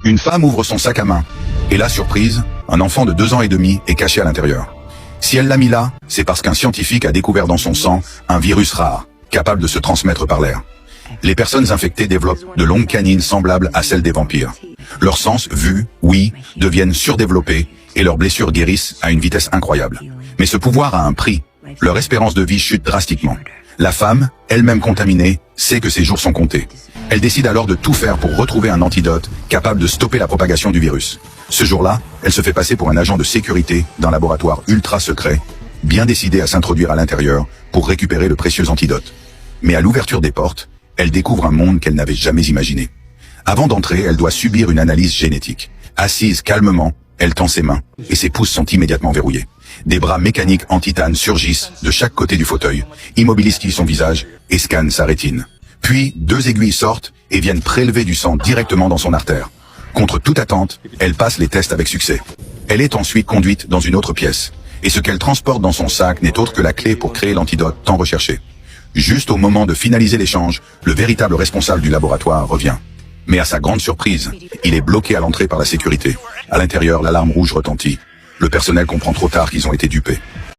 Une femme ouvre son sac à main. Et là, surprise, un enfant de 2 ans et demi est caché à l'intérieur. Si elle l'a mis là, c'est parce qu'un scientifique a découvert dans son sang un virus rare, capable de se transmettre par l'air. Les personnes infectées développent de longues canines semblables à celles des vampires. Leurs sens, vus, ouïs, deviennent surdéveloppés et leurs blessures guérissent à une vitesse incroyable. Mais ce pouvoir a un prix. Leur espérance de vie chute drastiquement. La femme, elle-même contaminée, sait que ses jours sont comptés. Elle décide alors de tout faire pour retrouver un antidote capable de stopper la propagation du virus. Ce jour-là, elle se fait passer pour un agent de sécurité d'un laboratoire ultra secret, bien décidée à s'introduire à l'intérieur pour récupérer le précieux antidote. Mais à l'ouverture des portes, elle découvre un monde qu'elle n'avait jamais imaginé. Avant d'entrer, elle doit subir une analyse génétique. Assise calmement, elle tend ses mains, et ses pouces sont immédiatement verrouillés. Des bras mécaniques en titane surgissent de chaque côté du fauteuil, immobilisent son visage et scannent sa rétine. Puis, 2 aiguilles sortent et viennent prélever du sang directement dans son artère. Contre toute attente, elle passe les tests avec succès. Elle est ensuite conduite dans une autre pièce, et ce qu'elle transporte dans son sac n'est autre que la clé pour créer l'antidote tant recherché. Juste au moment de finaliser l'échange, le véritable responsable du laboratoire revient. Mais à sa grande surprise, il est bloqué à l'entrée par la sécurité. À l'intérieur, l'alarme rouge retentit. Le personnel comprend trop tard qu'ils ont été dupés.